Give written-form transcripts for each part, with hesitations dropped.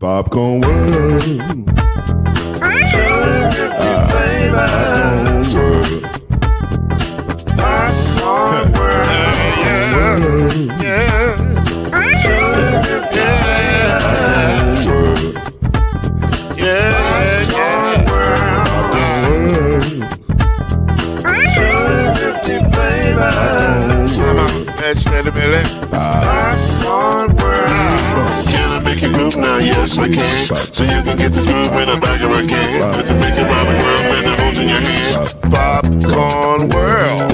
Popcorn World. Popcorn World. Yeah. Can I make you groove now? Yes, I can. So you can get this groove in the back of a can. You can make it round the world and the holes in your hand. Popcorn World.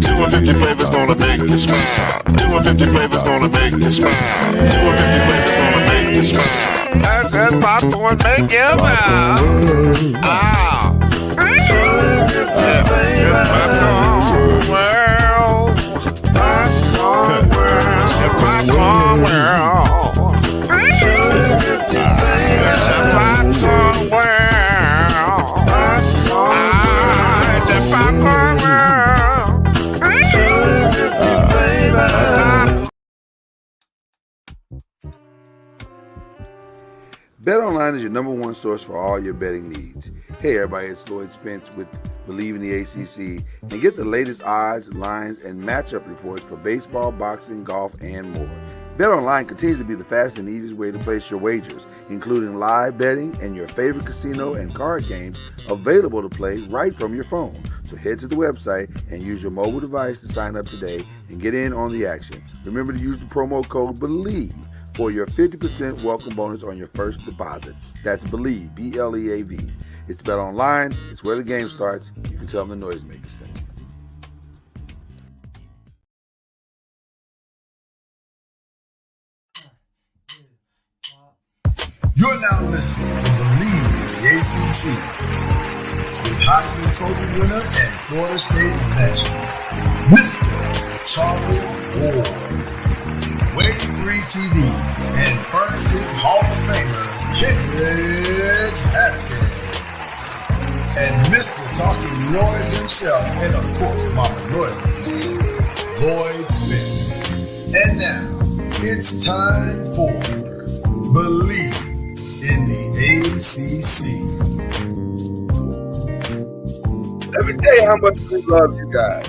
250 flavors gonna make you smile. 250 flavors gonna make you smile. 250 flavors gonna make you smile. I said popcorn make you smile. Ah. Popcorn World. Popcorn World. Popcorn World. Popcorn World. The Popcorn World. BetOnline is your number one source for all your betting needs. Hey everybody, it's Lloyd Spence with BLEAV in the ACC, and get the latest odds, lines, and matchup reports for baseball, boxing, golf, and more. BetOnline continues to be the fastest and easiest way to place your wagers, including live betting and your favorite casino and card games available to play right from your phone. So head to the website and use your mobile device to sign up today and get in on the action. Remember to use the promo code BLEAV for your 50% welcome bonus on your first deposit. That's BLEAV, B-L-E-A-V. It's BetOnline. It's where the game starts. You can tell them the noisemakers sing. You're now listening to BLEAV in the ACC with Heisman Trophy winner and Florida State legend, Mr. Charlie Ward, Wave 3 TV, and Furniture Hall of Famer Kendrick Haskins, and Mr. Talking Noise himself, and of course Mama Noise's name, Lloyd Spence. And now it's time for BLEAV in the ACC. Let me tell you how much we love you guys.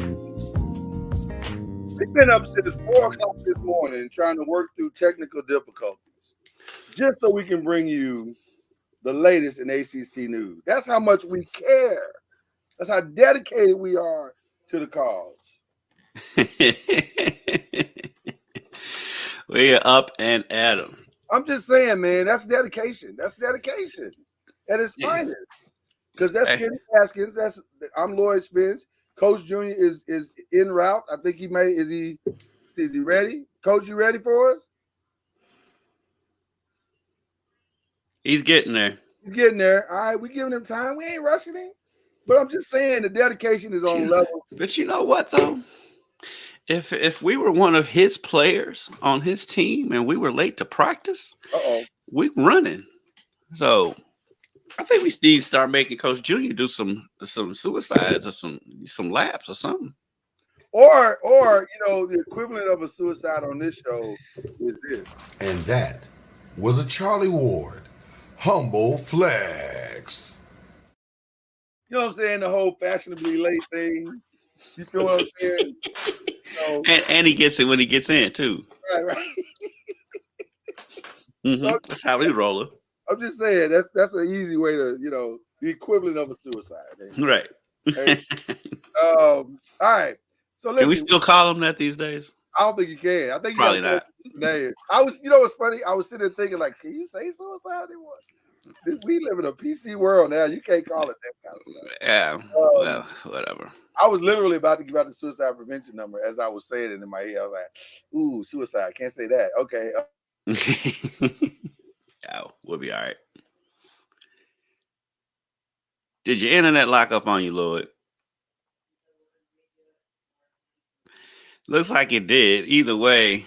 We've been up since 4 o'clock this morning trying to work through technical difficulties just so we can bring you the latest in ACC news. That's how much we care. That's how dedicated we are to the cause. We are up and at 'em. I'm just saying, man, that's dedication. That's dedication at its finest. Because that's Kenny Haskins. I'm Lloyd Spence. Coach Junior is en route. I think he may. Is he ready? Coach, you ready for us? He's getting there. He's getting there. All right, we giving him time. We ain't rushing him. But I'm just saying the dedication is on level. But you know what though? If we were one of his players on his team and we were late to practice, we running. So I think we need to start making Coach Junior do some suicides or some laps or something. Or the equivalent of a suicide on this show is this. And that was a Charlie Ward humble flex. You know what I'm saying? The whole fashionably late thing. You feel what I'm saying? And he gets it when he gets in too. Right. Mm-hmm. So, that's how we roll it. I'm just saying that's an easy way to, the equivalent of a suicide. Man. Right. Okay. All right. So listen, can we still call them that these days? I don't think you can. I think you probably not. Name. What's funny? I was sitting there thinking, like, can you say suicide anymore? We live in a PC world now. You can't call it that kind of stuff. Yeah. Well, whatever. I was literally about to give out the suicide prevention number as I was saying it in my head. I was like, ooh, suicide. Can't say that. Okay. Oh, we'll be all right. Did your internet lock up on you, Lloyd? Looks like it did. Either way,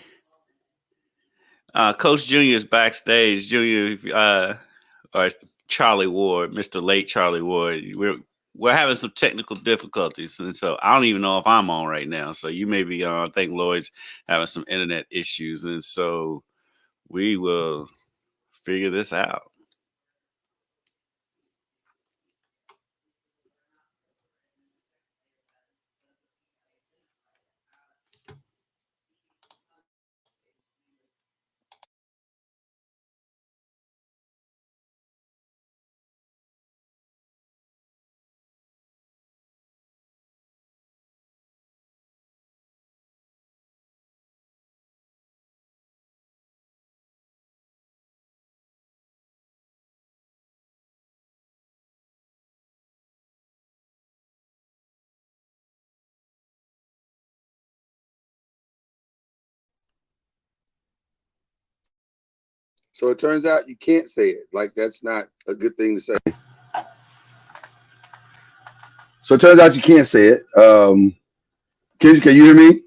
Coach Junior's backstage. Junior or Charlie Ward, Mr. Late Charlie Ward. We're having some technical difficulties, and so I don't even know if I'm on right now. So you may be on. I think Lloyd's having some internet issues, and so we will figure this out. So it turns out you can't say it. Like, that's not a good thing to say. So it turns out you can't say it. Can you hear me?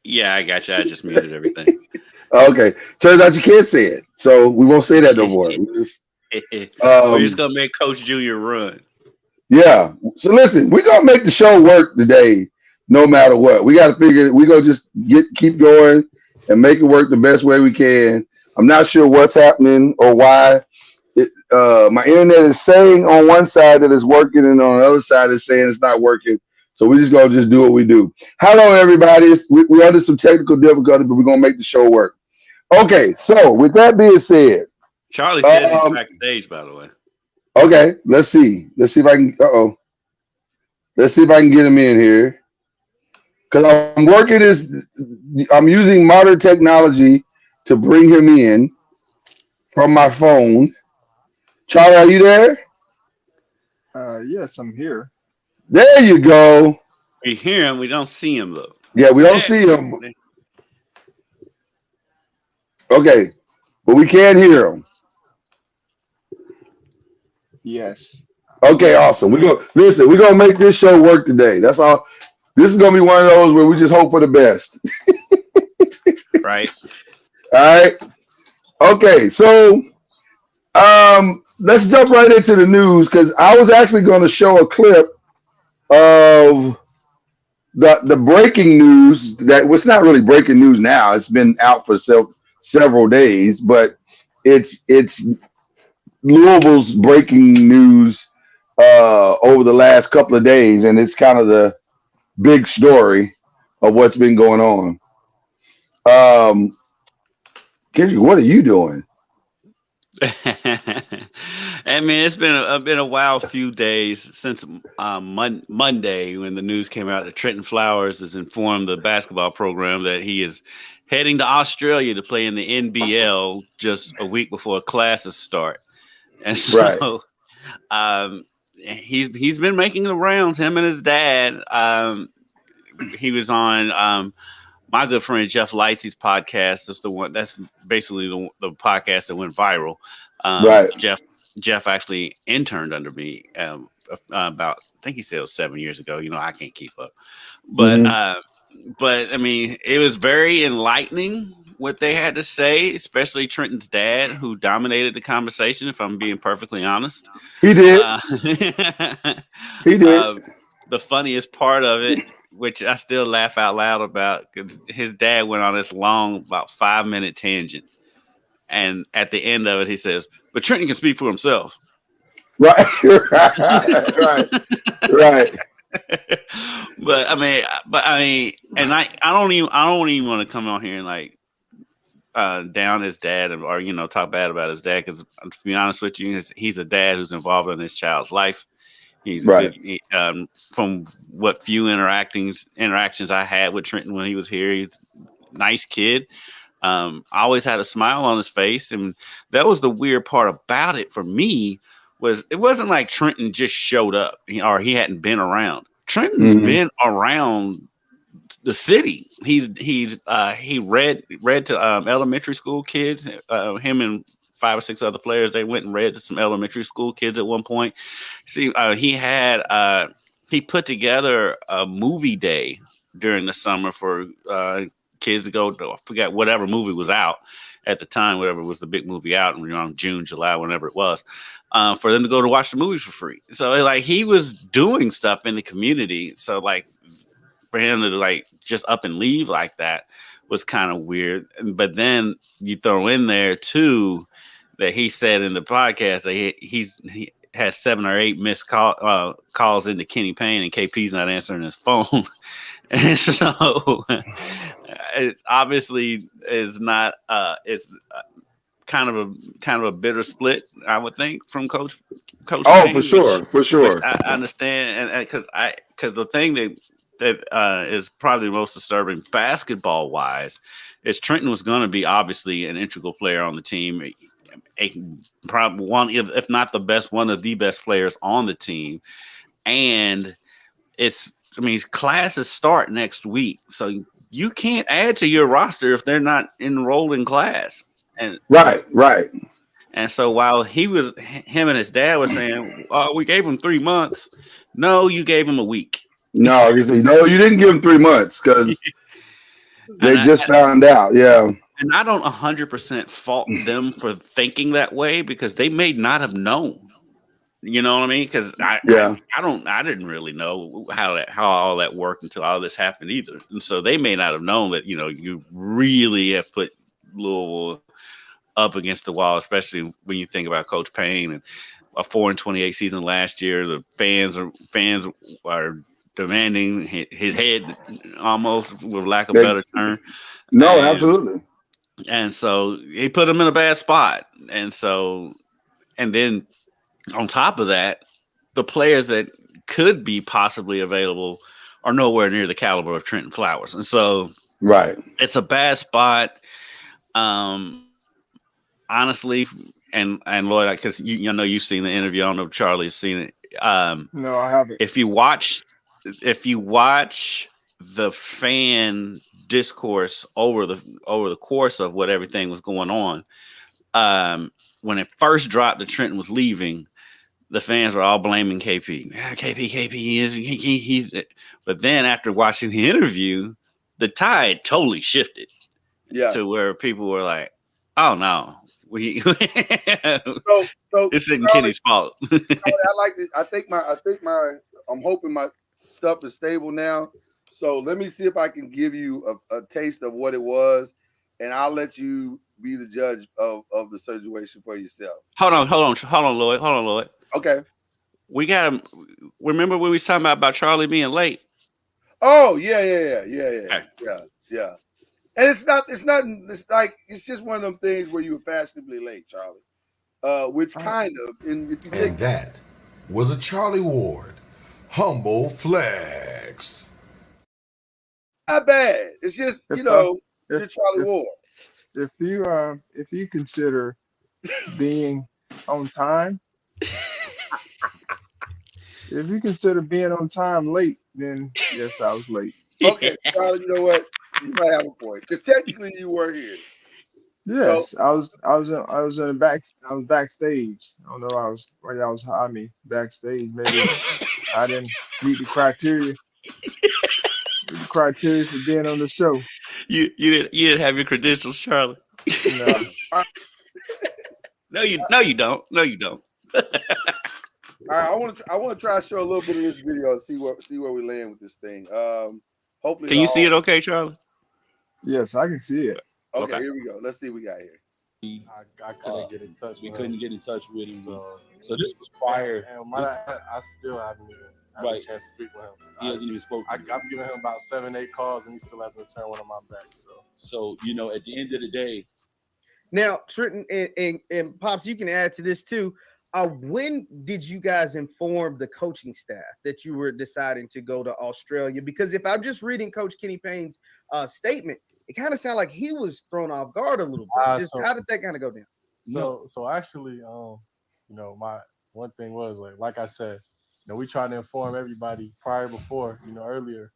Yeah, I got you. I just muted everything. Okay. Turns out you can't say it. So we won't say that no more. We're just gonna make Coach Junior run. Yeah. So listen, we're gonna make the show work today, no matter what. We gotta figure we're gonna just keep going and make it work the best way we can. I'm not sure what's happening or why. My internet is saying on one side that it's working, and on the other side it's saying it's not working. So we're just gonna do what we do. Hello, everybody. We're under some technical difficulty, but we're gonna make the show work. Okay. So with that being said, Charlie says he's backstage, by the way. Okay, let's see. Let's see if I can. Let's see if I can get him in here. Because I'm using modern technology to bring him in from my phone. Charlie, are you there? Yes, I'm here. There you go. We hear him, we don't see him though. Yeah, we don't see him. Okay, but we can hear him. Yes. Okay, awesome. We're gonna make this show work today. That's all. This is gonna be one of those where we just hope for the best. Right. All right. Okay, so let's jump right into the news, because I was actually going to show a clip of the breaking news that was not really breaking news now. It's been out for several days, but it's Louisville's breaking news over the last couple of days, and it's kind of the big story of what's been going on. Kendrick, what are you doing? I mean, it's been a wild few days since Monday, when the news came out that Trenton Flowers has informed the basketball program that he is heading to Australia to play in the NBL just a week before classes start. And so he's been making the rounds, him and his dad. He was on my good friend Jeff Lightsey's podcast. That's the one. That's basically the podcast that went viral. Right. Jeff actually interned under me about, I think he said it was 7 years ago. You know, I can't keep up, but I mean, it was very enlightening what they had to say, especially Trenton's dad, who dominated the conversation. If I'm being perfectly honest, he did. He did. The funniest part of it, which I still laugh out loud about, because his dad went on this long, about 5-minute tangent. And at the end of it, he says, but Trenton can speak for himself. Right. Right. But I mean, and I don't even want to come on here and like down his dad or talk bad about his dad, because to be honest with you, he's a dad who's involved in his child's life. He's right. From what few interactions I had with Trenton when he was here, he's a nice kid. Always had a smile on his face, and that was the weird part about it for me. Was it wasn't like Trenton just showed up or he hadn't been around. Trenton's been around the city. He read to elementary school kids. Him and 5 or 6 other players, they went and read to some elementary school kids at one point. See, he put together a movie day during the summer for kids to go to, I forget whatever movie was out at the time, whatever was the big movie out around June, July, whenever it was, for them to go to watch the movies for free. So like he was doing stuff in the community. So like for him to like just up and leave like that was kind of weird. But then you throw in there too that he said in the podcast that he has 7 or 8 missed calls into Kenny Payne, and KP's not answering his phone. And so it obviously is not it's kind of a bitter split, I would think, from Coach Payne, for sure, which I understand, and because the thing that is probably the most disturbing basketball wise is Trenton was going to be obviously an integral player on the team, probably one, if not the best, one of the best players on the team, and classes start next week, so you can't add to your roster if they're not enrolled in class. And right. And so while him and his dad were saying, "Oh, we gave him 3 months," no, you gave him a week. No, you didn't give him 3 months because they just found out. Yeah. And I don't 100% fault them for thinking that way because they may not have known. You know what I mean? Because I didn't really know how all that worked until all this happened either. And so they may not have known that, you really have put Louisville up against the wall, especially when you think about Coach Payne and a 4-28 season last year. The fans are demanding his head, almost, with lack of a better term. No, absolutely. And so he put him in a bad spot. And then on top of that, the players that could be possibly available are nowhere near the caliber of Trenton Flowers. And so it's a bad spot. Honestly, and Lloyd, because you've seen the interview. I don't know if Charlie's seen it. No, I haven't. If you watch the fan discourse over the course of what everything was going on, when it first dropped that Trenton was leaving, the fans were all blaming KP. KP, he's. But then after watching the interview, the tide totally shifted. Yeah. To where people were like, "Oh no, so this isn't Kenny's fault." I like this. I'm hoping my stuff is stable now. So let me see if I can give you a taste of what it was, and I'll let you be the judge of the situation for yourself. Hold on, Lloyd. Okay. We got to remember when we was talking about Charlie being late. Oh, yeah. And it's just one of them things where you were fashionably late, Charlie. Which kind of, and if you think that was a Charlie Ward humble flex. Not bad. It's just, you're Charlie Ward. If you consider being on time, if you consider being on time late, then yes, I was late. Okay, Charlie, you know what? You might have a point because technically you were here. Yes, so, I was backstage. I don't know. Backstage. Maybe I didn't meet the criteria. The criteria for being on the show. You didn't have your credentials, Charlie. No. No, you don't. No, you don't. All right, I want to try to show a little bit of this video and see where we land with this thing. Hopefully, can you see it? Okay, Charlie. Yes, I can see it. Okay, here we go. Let's see what we got here. I couldn't get in touch. We couldn't get in touch with him. So this was prior. I still haven't even had a chance to speak with him. He hasn't even spoken. I've given him about 7-8 calls, and he still hasn't returned one of my back. So at the end of the day. Now, Trenton and Pops, you can add to this too. When did you guys inform the coaching staff that you were deciding to go to Australia? Because if I'm just reading Coach Kenny Payne's statement, it kind of sounded like he was thrown off guard a little bit. How did that kind of go down? So actually, my one thing was like I said, we tried to inform everybody before, earlier.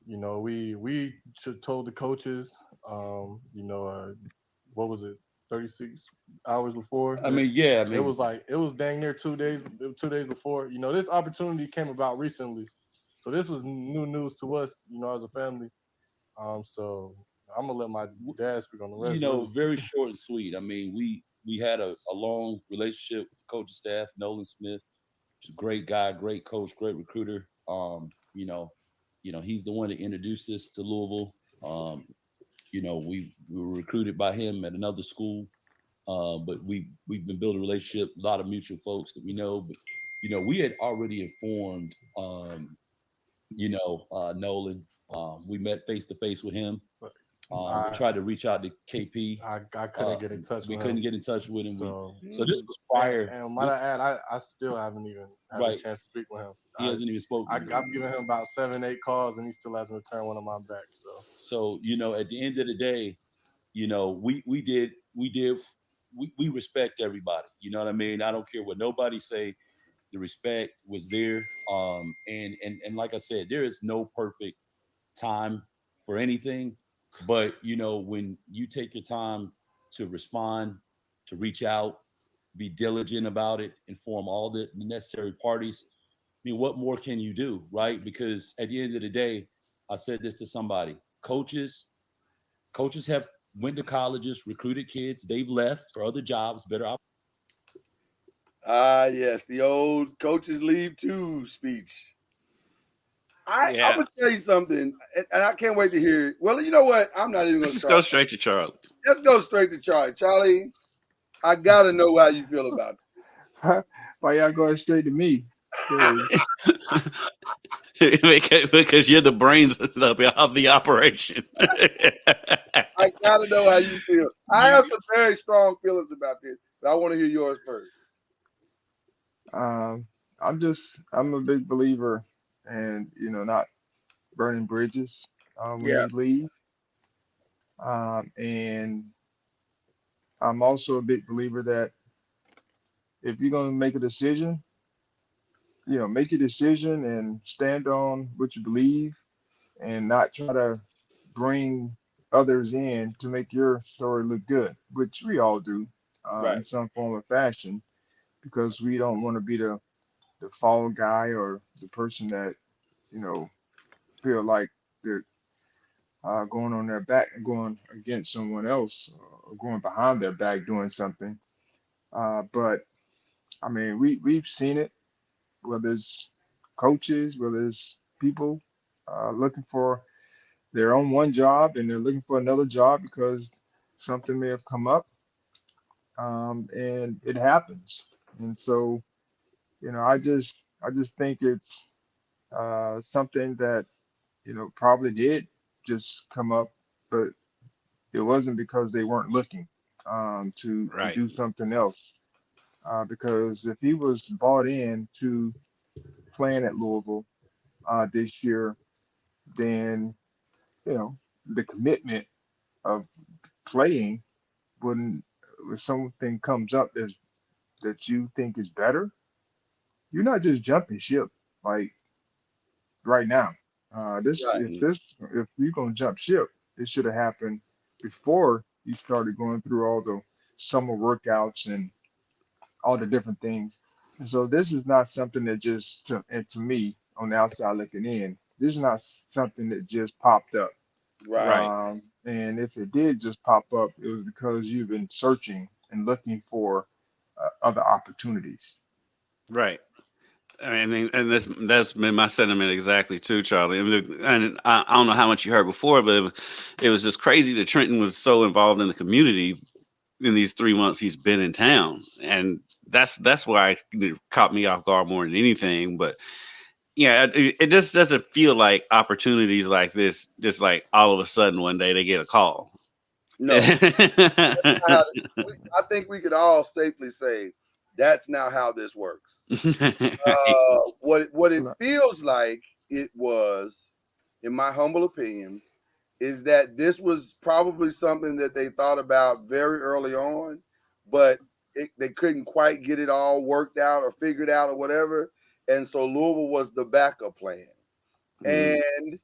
We told the coaches, what was it? 36 hours before. It was dang near 2 days before. This opportunity came about recently, so this was new news to us, as a family. So I'm gonna let my dad speak on the rest. Very short and sweet. We had a long relationship with coaching staff. Nolan Smith, who's a great guy, great coach, great recruiter. you know, he's the one that introduced us to Louisville. We were recruited by him at another school, but we've been building a relationship. A lot of mutual folks that we know, but we had already informed, Nolan. We met face to face with him. We tried to reach out to KP. I couldn't get in touch. We with couldn't him. get in touch with him. So So this was prior. And might I add, I still haven't even had a chance to speak with him. He hasn't even spoken. I've given him about 7-8 calls, and he still hasn't returned one of my back. So at the end of the day, we respect everybody. You know what I mean? I don't care what nobody say. The respect was there. And like I said, there is no perfect time for anything. But when you take your time to respond, to reach out, be diligent about it, inform all the necessary parties. I mean, what more can you do, right? Because at the end of the day, I said this to somebody. Coaches have went to colleges, recruited kids. They've left for other jobs, better opportunities. Yes, the old coaches leave too speech. I'm gonna tell you something, and I can't wait to hear it. Well, you know what? I'm not even gonna just go straight to Charlie. Let's go straight to Charlie. Charlie, I gotta know how you feel about this. Why y'all going straight to me? Because you're the brains of the operation. I gotta know how you feel. I have some very strong feelings about this, but I want to hear yours first. I'm a big believer in not burning bridges when you leave. And I'm also a big believer that if you're going to make a decision, make your decision and stand on what you believe and not try to bring others in to make your story look good, which we all do in some form or fashion, because we don't want to be the fall guy or the person that, feel like they're going on their back and going against someone else or going behind their back doing something. But I mean, we've seen it, whether it's coaches, whether it's people looking for they're on one job and they're looking for another job because something may have come up, and it happens. And so, I just think it's something that probably did just come up, but it wasn't because they weren't looking to do something else. Because if he was bought in to playing at Louisville this year, then the commitment of playing wouldn't. If something comes up that you think is better, you're not just jumping ship like right now. If you're gonna jump ship, it should have happened before you started going through all the summer workouts and all the different things. And so this is not something that to me on the outside looking in, this is not something that just popped up. Right. And if it did just pop up, it was because you've been searching and looking for other opportunities. Right. I mean, and that's been my sentiment exactly too, Charlie. And I don't know how much you heard before, but it was just crazy that Trenton was so involved in the community in these 3 months he's been in town, and that's why it caught me off guard more than anything. But yeah, it just doesn't feel like opportunities like this, just like all of a sudden one day they get a call. No, I think we could all safely say that's not how this works. What it feels like it was, in my humble opinion, is that this was probably something that they thought about very early on, but they couldn't quite get it all worked out or figured out or whatever. And so Louisville was the backup plan. And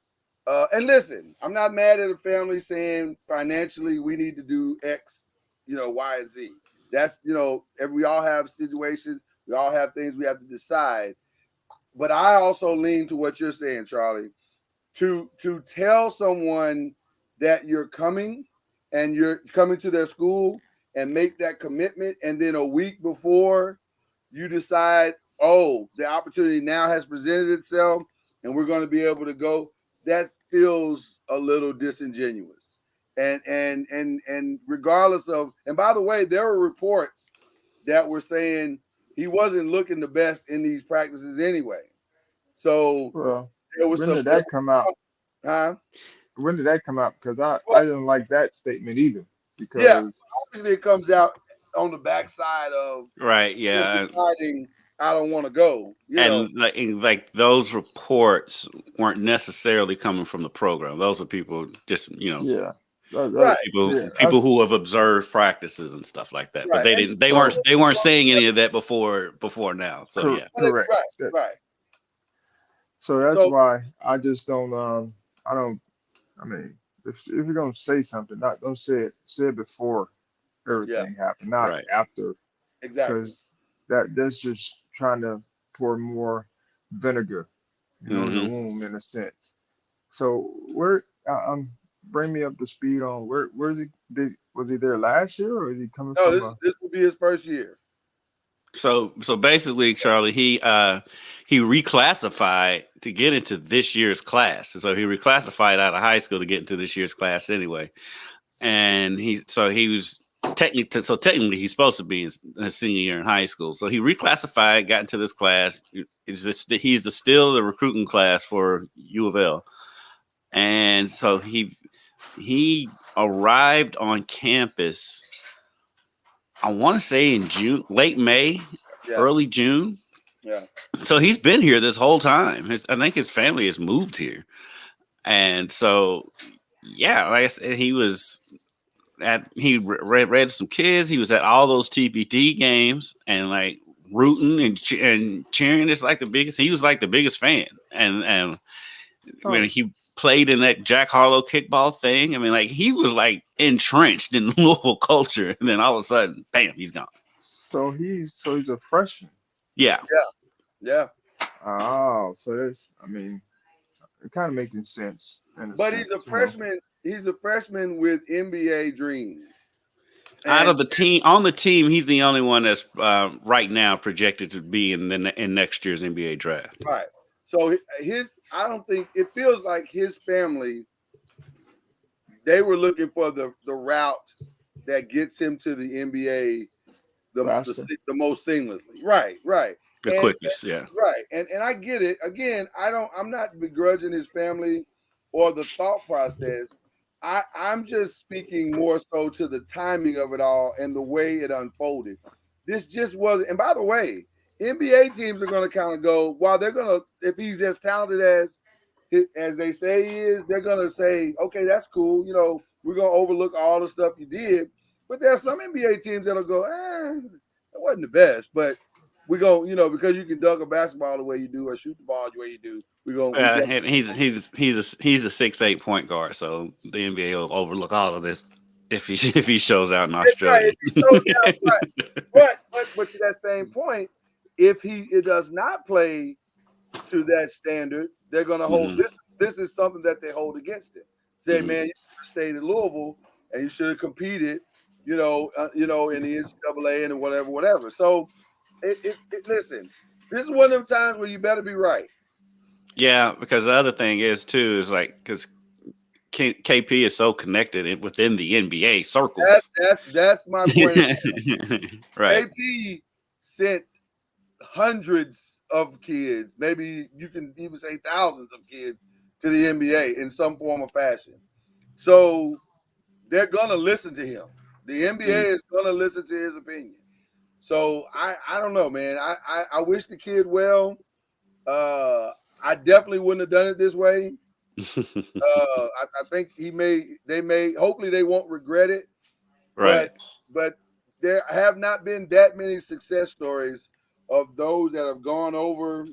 listen, I'm not mad at the family saying financially we need to do X, Y, and Z. That's, we all have situations. We all have things we have to decide. But I also lean to what you're saying, Charlie, to tell someone that you're coming and you're coming to their school and make that commitment. And then a week before you decide, oh, the opportunity now has presented itself. and we're going to be able to go, that feels a little disingenuous. And regardless of, and by the way, there were reports that were saying he wasn't looking the best in these practices anyway. So Well, there was when some, did that come out? huh? When did that come out? Because I Well, didn't like that statement either. yeah, Because obviously it comes out on the backside of Right. him Yeah. deciding I don't want to go. You know, And like those reports weren't necessarily coming from the program. Those are people just, yeah, right, yeah, people who have observed practices and stuff like that. But right, they and didn't they so weren't saying any of that before now. So yeah. correct. right, That, right. so that's So why I just don't. I don't. I mean, if you're gonna say something, not don't say it before yeah, everything happened, not Right. after, exactly. because that's just trying to pour more vinegar, in the Hmm. wound in a sense. So where bring me up to speed on where's he? Was he there last year, or is he coming No, from this a? this will be his first year. So basically, Charlie, he reclassified to get into this year's class. So he reclassified out of high school to get into this year's class anyway. And he was technically he's supposed to be in his senior year in high school. So he reclassified, got into this class. He's still the recruiting class for U of L. And so he arrived on campus, I want to say in June, late May, Yeah, early June. yeah. So he's been here this whole time. I think his family has moved here. And so, yeah, like I said, he read some kids. He was at all those TBT games and like rooting and cheering. It's like he was like the biggest fan. And when Oh, he played in that Jack Harlow kickball thing, I mean, like he was like entrenched in Louisville culture. And then all of a sudden, bam, he's gone. so he's a freshman. Yeah. Yeah. Oh, so that's I mean, it kind of making sense in a But sense, he's a freshman. He's a freshman with NBA dreams. Out And of the team, on the team, he's the only one that's right now projected to be in next year's NBA draft. right. So I don't think it feels like his family, they were looking for the route that gets him to the NBA Faster. the most seamlessly. Right, right. The quickest, yeah. Right. And I get it. Again, I'm not begrudging his family or the thought process. I'm just speaking more so to the timing of it all and the way it unfolded. This just wasn't, and by the way, NBA teams are going to kind of go, while they're going to, if he's as talented as they say he is, they're going to say, okay, that's cool. We're going to overlook all the stuff you did. But there's some NBA teams that'll go, that wasn't the best, but we go, because you can dunk a basketball the way you do or shoot the ball the way you do. He's a 6'8" point guard, so the NBA will overlook all of this if he shows out in Australia. Right, if he shows out, but to that same point, if it does not play to that standard, they're going to hold this. This is something that they hold against him. Say, man, you should have stayed in Louisville and you should have competed, in the NCAA and whatever. So listen, this is one of them times where you better be right. Yeah, because the other thing is like because KP is so connected within the NBA circles. That's my point. Right. KP sent hundreds of kids, maybe you can even say thousands of kids, to the NBA in some form or fashion. So they're gonna listen to him. The NBA is gonna listen to his opinion. So I don't know, man. I wish the kid well. I definitely wouldn't have done it this way. I think hopefully they won't regret it. Right. But there have not been that many success stories of those that have gone over,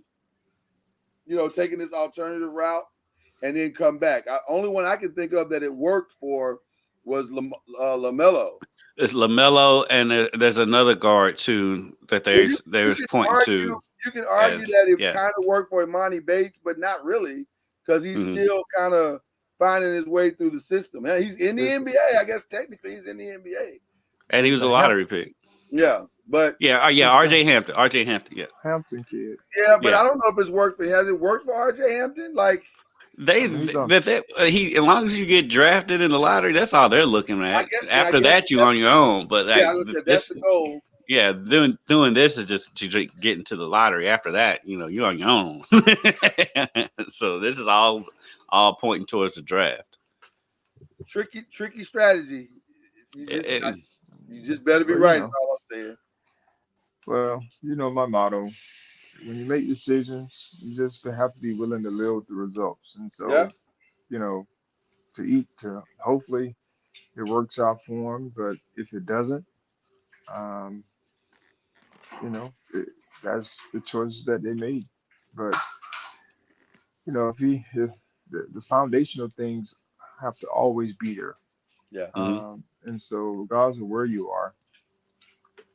taking this alternative route and then come back. Only one I can think of that it worked for was LaMelo. It's LaMelo, and there's another guard too that there's pointing to. You can argue that it kind of worked for Imani Bates, but not really, because he's still kind of finding his way through the system. He's in the NBA. I guess technically he's in the NBA. And he was a lottery pick. Yeah, But RJ Hampton. RJ Hampton, yeah. Hampton kid. Yeah, but Yeah. I don't know if it's worked for. Has it worked for RJ Hampton? Like he's on- as long as you get drafted in the lottery, that's all they're looking I at. guess- I After guess that, you on your own. But yeah, that's this, the goal. yeah, doing this is just to get into the lottery. After that, you're on your own. So this is all pointing towards the draft. Tricky strategy. You just better be Well, right. That's all I'm saying. Well, my motto: when you make decisions, you just have to be willing to live with the results. And so, Yeah. to hopefully it works out for him. But if it doesn't, um, that's the choices that they made. But if the foundational things have to always be there. Yeah. And so, regardless of where you are,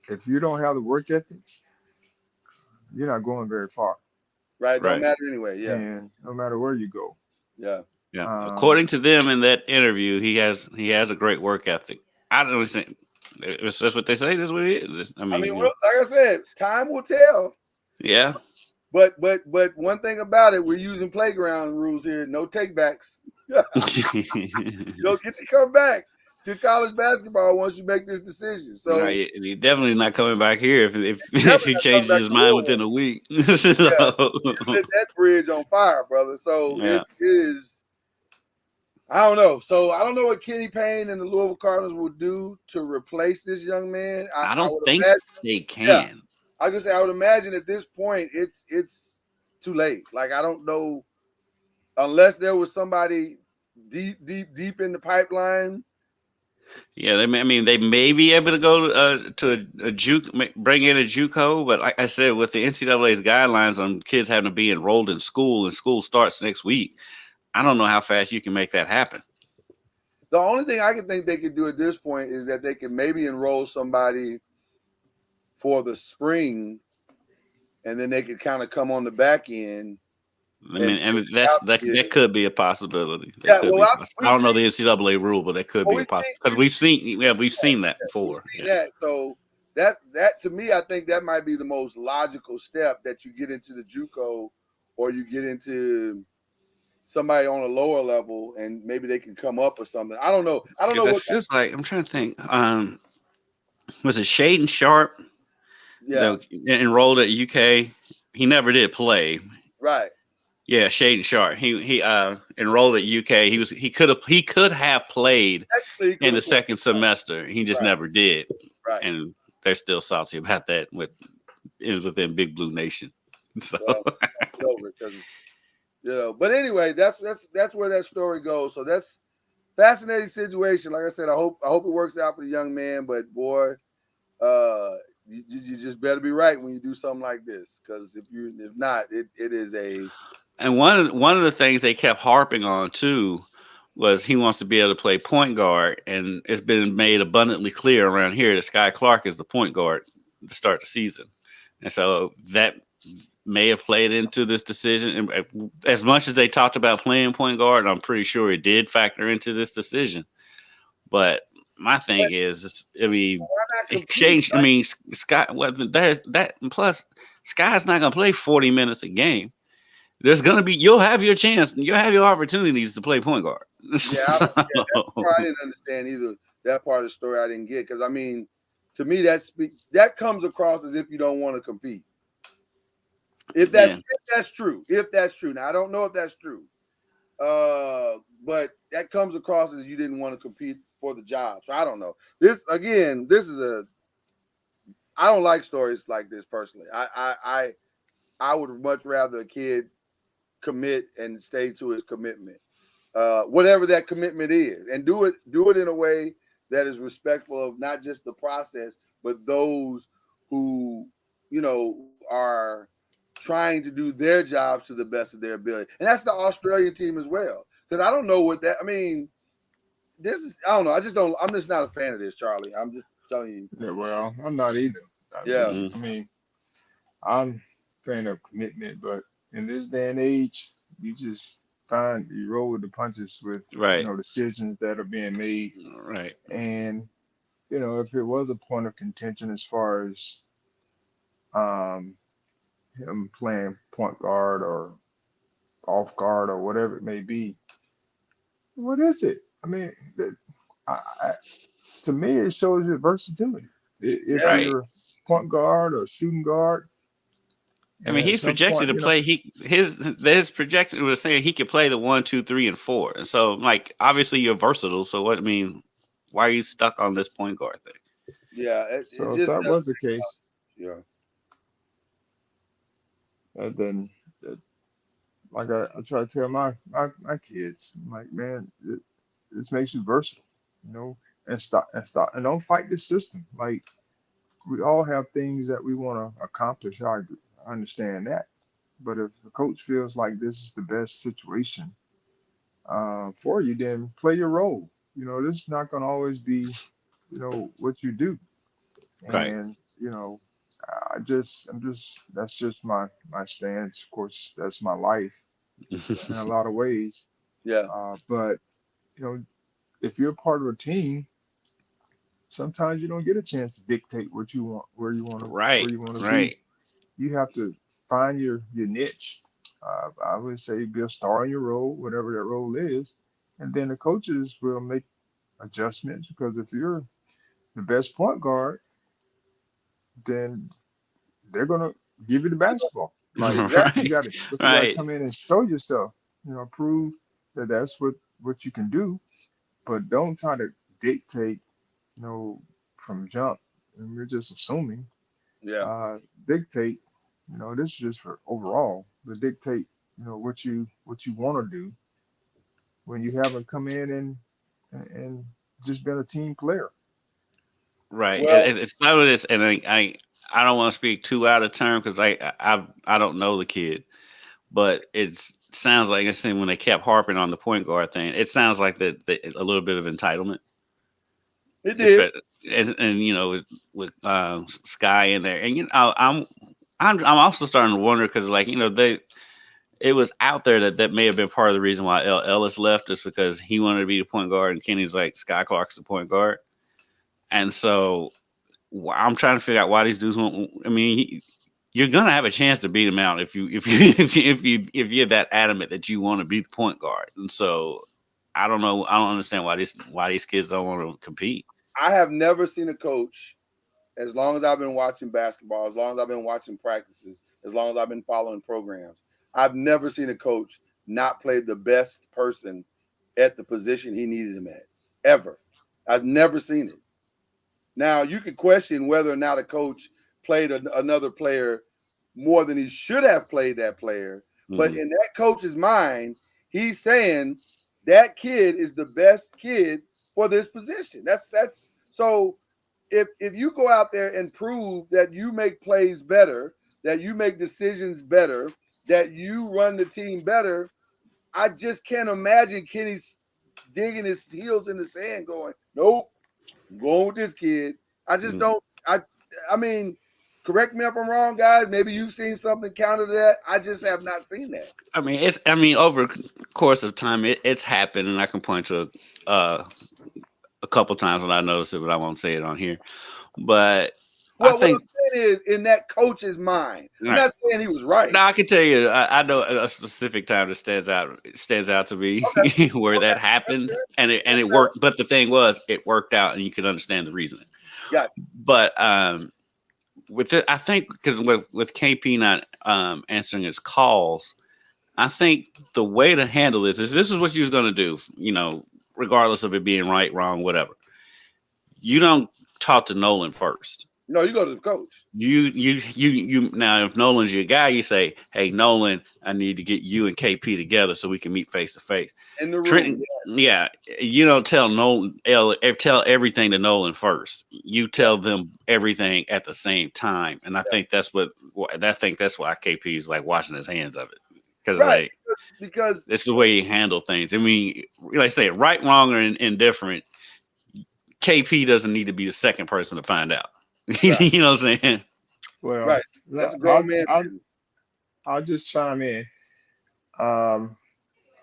if you don't have the work ethic, you're not going very far. Right. Don't Right. matter anyway. Yeah. And no matter where you go. Yeah. Yeah. According to them in that interview, he has a great work ethic. I don't think that's what they say. That's what it is. I mean, like I said, time will tell. yeah. But one thing about it, we're using playground rules here. No takebacks. You don't get to come back to college basketball once you make this decision. So no, he definitely not coming back here if he changes his mind within a week. So, lit that bridge on fire, brother. So Yeah. it is. I don't know. So I don't know what Kenny Payne and the Louisville Cardinals will do to replace this young man. I don't would think imagine, they can. Yeah. I was gonna say I would imagine at this point it's too late. Like I don't know unless there was somebody deep in the pipeline. Yeah, they may be able to go to a juke, bring in a JUCO, but like I said, with the NCAA's guidelines on kids having to be enrolled in school, and school starts next week, I don't know how fast you can make that happen. The only thing I can think they could do at this point is that they can maybe enroll somebody for the spring, and then they could kind of come on the back end. That could be a possibility. Yeah, I don't know the NCAA rule, but that could be a possibility because we've seen that before. We've seen that. So that to me, I think that might be the most logical step, that you get into the JUCO or you get into somebody on a lower level and maybe they can come up or something. I don't know. I don't know It what feels like. I'm trying to think. Was it Shaden Sharp? Yeah. Enrolled at UK. He never did play. Right. Yeah, Shaden Sharp. He enrolled at UK. He could have played in the second semester. He just never did. Right. And they're still salty about that within Big Blue Nation. So but anyway, that's where that story goes. So that's fascinating situation. Like I said, I hope it works out for the young man, but boy, you just better be right when you do something like this, because if not, it is a. And one of the things they kept harping on too was he wants to be able to play point guard, and it's been made abundantly clear around here that Sky Clark is the point guard to start the season, and so that may have played into this decision. And as much as they talked about playing point guard, I'm pretty sure it did factor into this decision. But my thing is, exchange. Sky. Well, there's that. And plus, Sky's not going to play 40 minutes a game. There's going to be. You'll have your chance. You'll have your opportunities to play point guard. Yeah, I didn't understand either. That part of the story I didn't get, because to me that comes across as if you don't want to compete. If that's true. Now I don't know if that's true. But that comes across as you didn't want to compete for the job. So I don't know. I don't like stories like this personally. I would much rather a kid commit and stay to his commitment. Whatever that commitment is, and do it in a way that is respectful of not just the process, but those who, are trying to do their jobs to the best of their ability. And that's the Australian team as well. Because I don't know what that, I don't know. I'm just not a fan of this, Charlie. I'm just telling you. Yeah, well, I'm not either. I'm a fan of commitment, but in this day and age, you roll with the punches with decisions that are being made. Right. And if it was a point of contention as far as him playing point guard or off guard or whatever it may be. What is it? I mean, I, to me, it shows your versatility. If Yeah. Right. you're point guard or shooting guard, I mean, at he's some projected point, to play. His projection was saying he could play the 1, 2, 3, and 4. And so, like, obviously you're versatile. So what? I mean, why are you stuck on this point guard thing? Yeah, it so if just that was the case, yeah. then like I try to tell my kids, I'm like, man, this makes you versatile, you know, and stop and don't fight the system. Like we all have things that we want to accomplish. I understand that, but if the coach feels like this is the best situation for you, then play your role. You know, this is not going to always be, you know, what you do, Right. and you know, I'm just that's just my stance. Of course, that's my life in a lot of ways. Yeah. But you know, if you're part of a team, sometimes you don't get a chance to dictate what you want, where Right. you want to be. Right. You have to find your niche. I would say be a star in your role, whatever that role is, and then the coaches will make adjustments because if you're the best point guard, then they're gonna give you the basketball. Like Exactly. Right. but you gotta Right. come in and show yourself. You know, prove that that's what you can do, but don't try to dictate. You know, from jump, and we're just assuming. Yeah. Uh, dictate. You know, this is just for overall, but dictate. You know what you want to do when you haven't come in and just been a team player. Right. Well, It's not with this, and I don't want to speak too out of turn because I don't know the kid, but it sounds like I seen when they kept harping on the point guard thing. It sounds like that a little bit of entitlement. it did. Espe- and you know with Sky in there, and you know I'm also starting to wonder because like you know it was out there that may have been part of the reason why Ellis left is because he wanted to be the point guard and Kenny's like Sky Clark's the point guard, and so I'm trying to figure out why these dudes won't. I mean, you're gonna have a chance to beat him out if you're that adamant that you want to be the point guard, and so I don't know. I don't understand why these kids don't want to compete. I have never seen a coach, as long as I've been watching basketball, as long as I've been watching practices, as long as I've been following programs, I've never seen a coach not play the best person at the position he needed him at. Ever. I've never seen it. Now, you could question whether or not a coach played another player more than he should have played that player. But Mhm. in that coach's mind, he's saying that kid is the best kid for this position. That's so if you go out there and prove that you make plays better, that you make decisions better, that you run the team better, I just can't imagine Kenny's digging his heels in the sand going, nope, I'm going with this kid. I just Mhm. don't. I mean, correct me if I'm wrong, guys. Maybe you've seen something counter to that. I just have not seen that. I mean over the course of time it's happened, and I can point to uh, a couple times when I noticed it, but I won't say it on here. But I Well, what I'm think saying is, in that coach's mind, I'm right not saying he was right. now I can tell you I know a specific time that stands out to me where Okay, that happened, and it fair. worked. But the thing was, it worked out, and you could understand the reasoning. Gotcha. But with it, I think because with KP not answering his calls, I think the way to handle this is what you was going to do, you know, regardless of it being right, wrong, whatever. You don't talk to Nolan first. No, you go to the coach. You now if Nolan's your guy, you say, hey Nolan, I need to get you and KP together so we can meet face to face. In the room. Trenton, yeah, you don't tell Nolan tell everything to Nolan first. You tell them everything at the same time. And I think that's why KP is like washing his hands of it. Because Right. like Because it's the way you handle things. I mean, like I say, right, wrong, or indifferent, KP doesn't need to be the second person to find out. Right. You know what I'm saying? Well, right. That's a grown man. I'll just chime in. Um,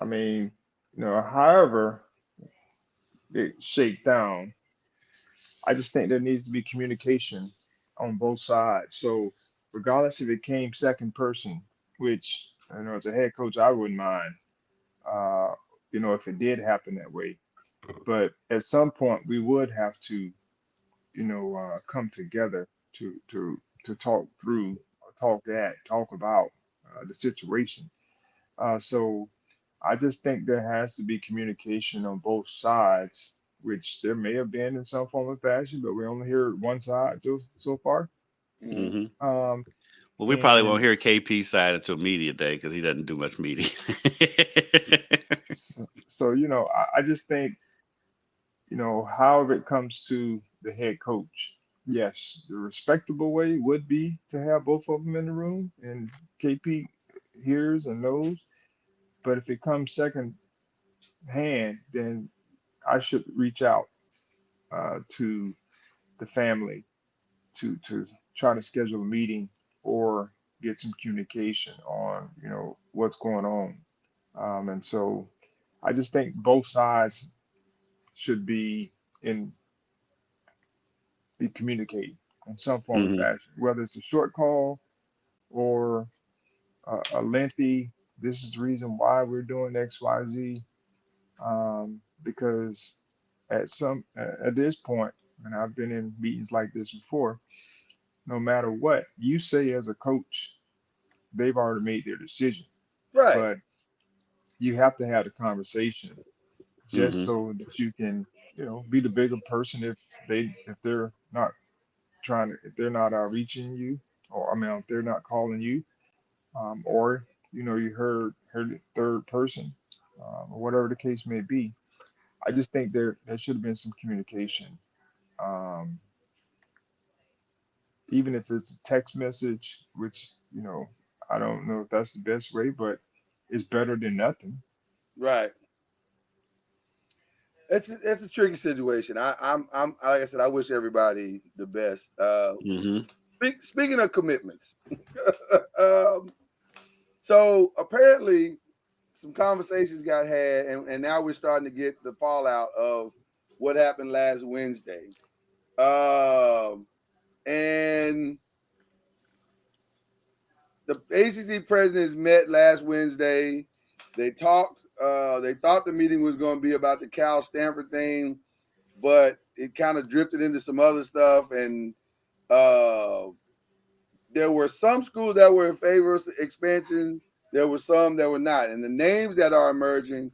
I mean, you know, however it shake down, I just think there needs to be communication on both sides. So regardless if it came second person, which as a head coach I wouldn't mind, uh, if it did happen that way. But at some point we would have to, come together to talk through, talk about the situation. So I just think there has to be communication on both sides, which there may have been in some form or fashion, but we only hear one side so far. Hmm. Um, Well, we probably won't and hear KP side until media day because he doesn't do much media. so, I just think, however it comes to the head coach, yes, the respectable way would be to have both of them in the room and KP hears and knows. But if it comes second hand, then I should reach out to the family to try to schedule a meeting or get some communication on what's going on. And so I just think both sides should in be communicating in some form or Hmm. fashion, whether it's a short call or a lengthy. This is the reason why we're doing X, Y, Z. Because at this point, and I've been in meetings like this before, no matter what you say as a coach, they've already made their decision. Right. But you have to have the conversation just Hmm. so that you can, be the bigger person if they're not if they're not reaching you, or I mean, if they're not calling you, or you heard the third person, or whatever the case may be. I just think there should have been some communication, um, even if it's a text message, which I don't know if that's the best way, but it's better than nothing. Right. It's a tricky situation. I'm like I said, I wish everybody the best. Hmm. Speaking of commitments, um, so apparently some conversations got had, and now we're starting to get the fallout of what happened last Wednesday. Um, and the ACC presidents met last Wednesday. They talked. They thought the meeting was going to be about the Cal Stanford thing, but it kind of drifted into some other stuff. And uh, there were some schools that were in favor of expansion. There were some that were not. And the names that are emerging,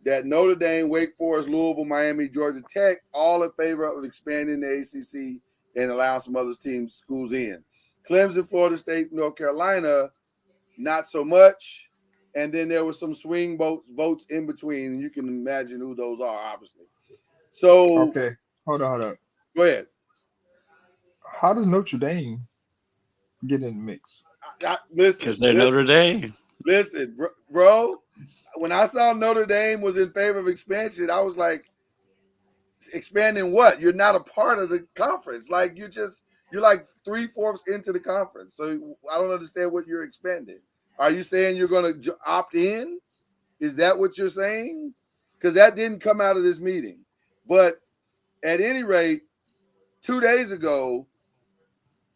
that Notre Dame, Wake Forest, Louisville, Miami, Georgia Tech, all in favor of expanding the ACC and allowing some other teams, schools in. Clemson, Florida State, North Carolina, not so much. And then there were some swing votes in between. And you can imagine who those are, obviously. So Okay, hold up. go ahead. How does Notre Dame get in the mix? Because Listen, they're Notre Dame. listen, bro. When I saw Notre Dame was in favor of expansion, I was like, expanding what? You're not a part of the conference. Like you're like 3/4 into the conference. So I don't understand what you're expanding. Are you saying you're going to opt in? Is that what you're saying? Because that didn't come out of this meeting. But at any rate, 2 days ago,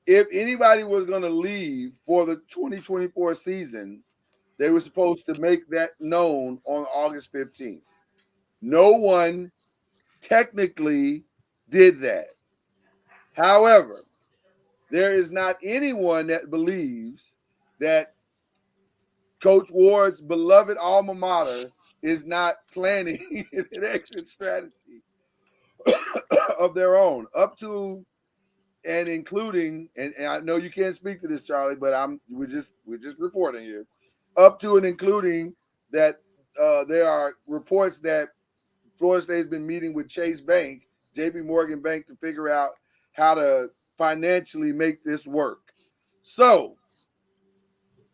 if anybody was going to leave for the 2024 season, they were supposed to make that known on August 15th. No one technically did that. However, there is not anyone that believes that Coach Ward's beloved alma mater is not planning an exit strategy of their own, up to and including, and I know you can't speak to this, Charlie, but we're just reporting here, up to and including that there are reports that Florida State has been meeting with Chase Bank, JP Morgan Bank, to figure out how to financially make this work. So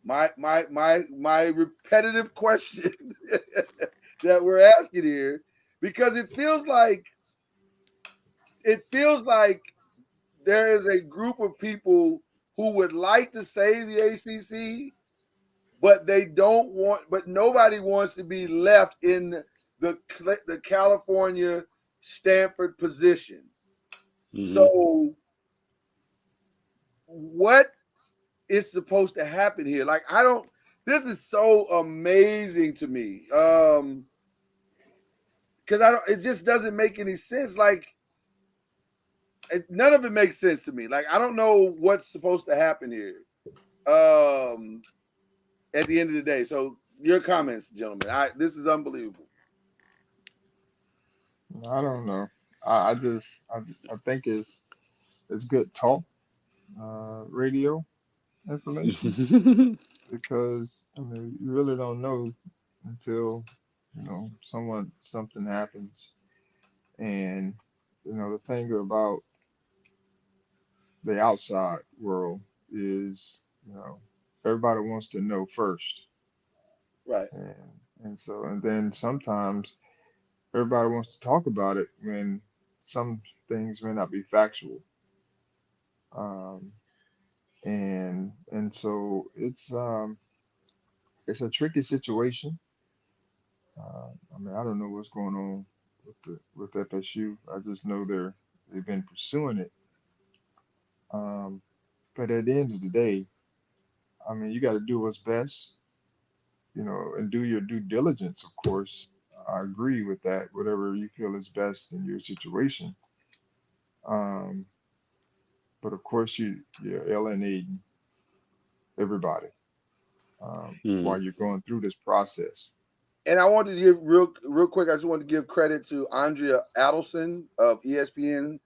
my repetitive question that we're asking here, because it feels like there is a group of people who would like to say the ACC, but they don't want, but nobody wants to be left in the California Stanford position. Hmm. So what it's supposed to happen here. Like, I don't. This is so amazing to me. Because I don't. It just doesn't make any sense. Like, none of it makes sense to me. Like, I don't know what's supposed to happen here. At the end of the day. So your comments, gentlemen. This is unbelievable. I don't know. I think it's good talk, radio information, because I mean you really don't know until something happens. And the thing about the outside world is everybody wants to know first. Right. And then sometimes everybody wants to talk about it when some things may not be factual. Um, and so it's a tricky situation. I mean, I don't know what's going on with FSU. I just know they've been pursuing it. Um, but at the end of the day, I mean, you got to do what's best, and do your due diligence, of course. I agree with that. Whatever you feel is best in your situation. Um, but of course, you're alienating everybody while you're going through this process. And I wanted to give real quick. I just wanted to give credit to Andrea Adelson of ESPN,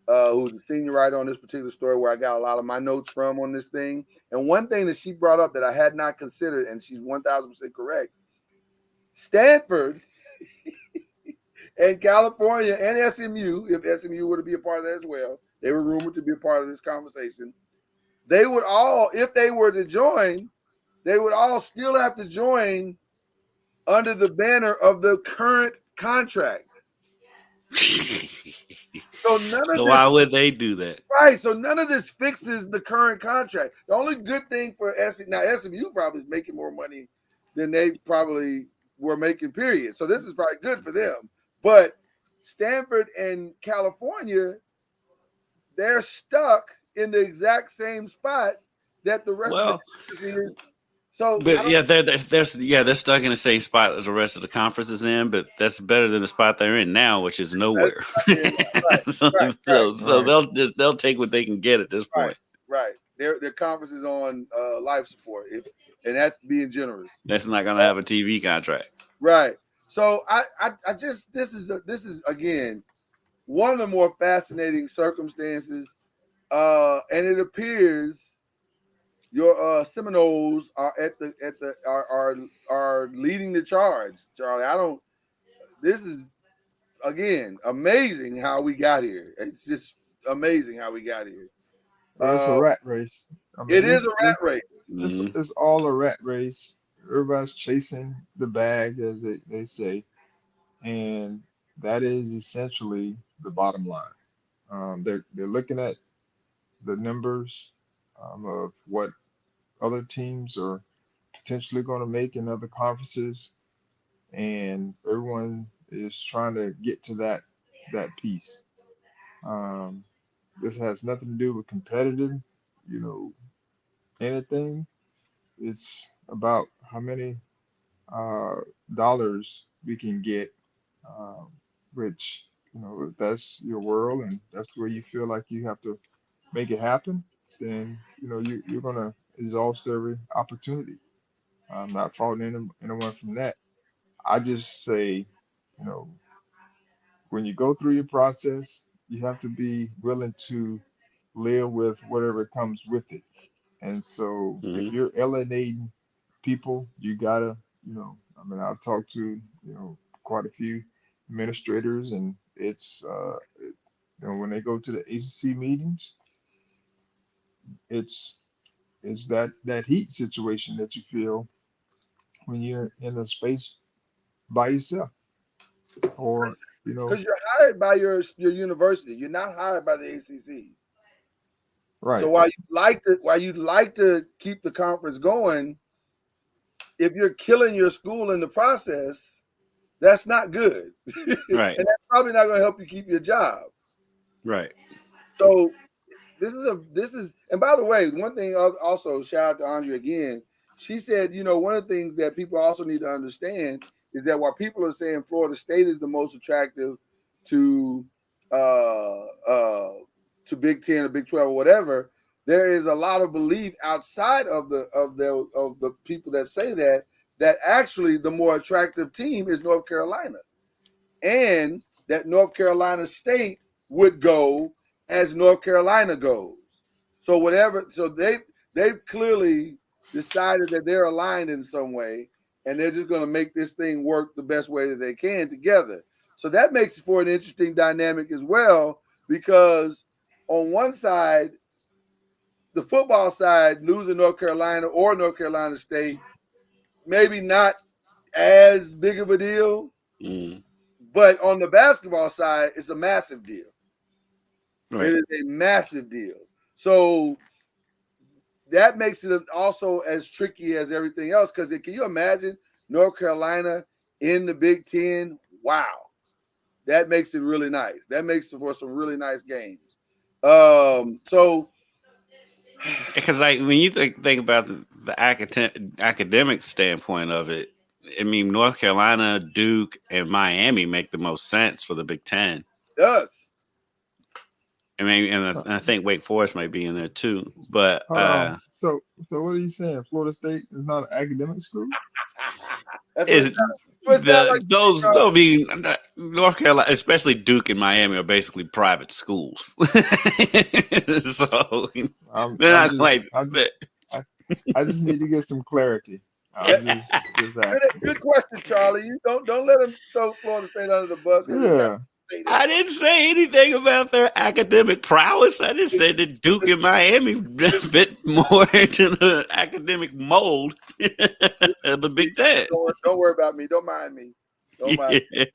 who's the senior writer on this particular story, where I got a lot of my notes from on this thing. And one thing that she brought up that I had not considered, and she's 1,000% correct: Stanford and California and SMU, if SMU were to be a part of that as well, they were rumored to be a part of this conversation. They would all, if they were to join, they would all still have to join under the banner of the current contract. So why would they do that? Right. So none of this fixes the current contract. The only good thing for SMU probably is making more money than they probably were making, period. So this is probably good for them. But Stanford and California, they're stuck in the exact same spot that the rest of the is. So, but they're stuck in the same spot that the rest of the conference is in, but that's better than the spot they're in now, which is nowhere. So they'll take what they can get at this point. Right. Their conference is on life support, and that's being generous. That's not going to have a TV contract. Right. So I just this is again one of the more fascinating circumstances, and it appears your Seminoles are are leading the charge, Charlie. This is again amazing how we got here. It's just amazing how we got here. It's a rat race. I mean, it is a rat race. It's all a rat race. Everybody's chasing the bag, as they say, and that is essentially the bottom line. They're looking at the numbers of what other teams are potentially going to make in other conferences, and everyone is trying to get to that piece. This has nothing to do with competitive, anything. It's about how many dollars we can get, um, which if that's your world and that's where you feel like you have to make it happen, then you're gonna exhaust every opportunity. I'm not faulting anyone from that. I just say, you know, when you go through your process, you have to be willing to live with whatever comes with it. And so if you're alienating people, you gotta, I mean, I've talked to, quite a few administrators, and when they go to the ACC meetings, it's that heat situation that you feel when you're in a space by yourself, or because you're hired by your university, you're not hired by the ACC. right. So while you'd like to keep the conference going, if you're killing your school in the process, that's not good. Right. And that's probably not going to help you keep your job. Right. So And by the way, one thing also, shout out to Andrea again. She said, one of the things that people also need to understand is that while people are saying Florida State is the most attractive to Big 10 or Big 12 or whatever, there is a lot of belief outside of the people that say that actually the more attractive team is North Carolina, and that North Carolina State would go as North Carolina goes. So they've clearly decided that they're aligned in some way, and they're just going to make this thing work the best way that they can together. So that makes it for an interesting dynamic as well, because on one side, the football side, losing North Carolina or North Carolina State, maybe not as big of a deal. Mm. But on the basketball side, it's a massive deal. Right. It is a massive deal. So that makes it also as tricky as everything else. Because can you imagine North Carolina in the Big Ten? Wow. That makes it really nice. That makes it for some really nice games. So because when you think about the academic standpoint of it, I mean, North Carolina, Duke, and Miami make the most sense for the Big Ten. It does. I mean, and I think Wake Forest might be in there too. But so what are you saying? Florida State is not an academic school? They'll be North Carolina, especially Duke and Miami, are basically private schools. So they're not like. I just need to get some clarity. Good question, Charlie. You don't let them throw Florida State under the bus. Yeah. I didn't say anything about their academic prowess. I just said that Duke and Miami fit more into the academic mold of the Big Ten. Don't worry about me. Don't mind me. Don't mind me.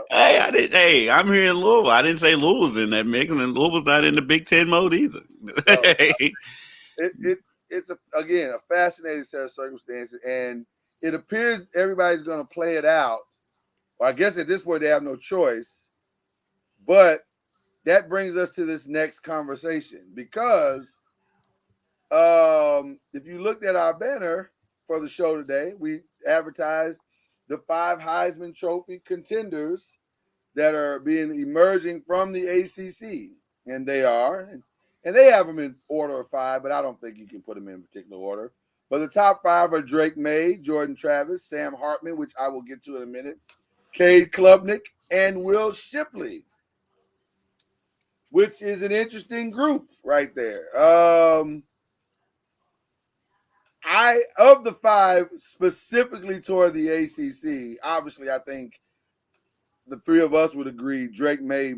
Hey, I'm here in Louisville. I didn't say Louisville's in that mix, and Louisville's not in the Big Ten mode either. It's a fascinating set of circumstances, and it appears everybody's going to play it out. Well, I guess at this point they have no choice, but that brings us to this next conversation, because if you looked at our banner for the show today, we advertised the 5 Heisman Trophy contenders that are emerging from the ACC, and they have them in order of 5, but I don't think you can put them in particular order. But the top 5 are Drake May, Jordan Travis, Sam Hartman, which I will get to in a minute, Cade Klubnik, and Will Shipley, which is an interesting group right there. Of the 5 specifically toward the ACC, obviously I think the 3 of us would agree Drake May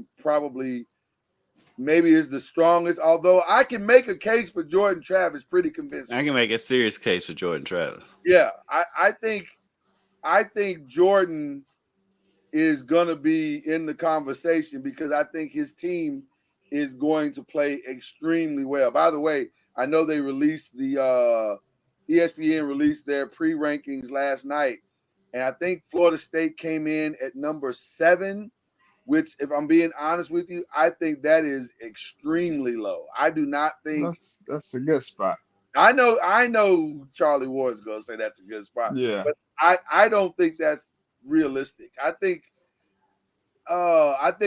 maybe is the strongest, although I can make a case for Jordan Travis pretty convincing. I can make a serious case for Jordan Travis. Yeah, I think Jordan is going to be in the conversation, because I think his team is going to play extremely well. By the way, I know they released ESPN released their pre-rankings last night, and I think Florida State came in at number 7, which, if I'm being honest with you, I think that is extremely low. I do not think that's a good spot. I know Charlie Ward's going to say that's a good spot. Yeah. But I don't think that's realistic. I think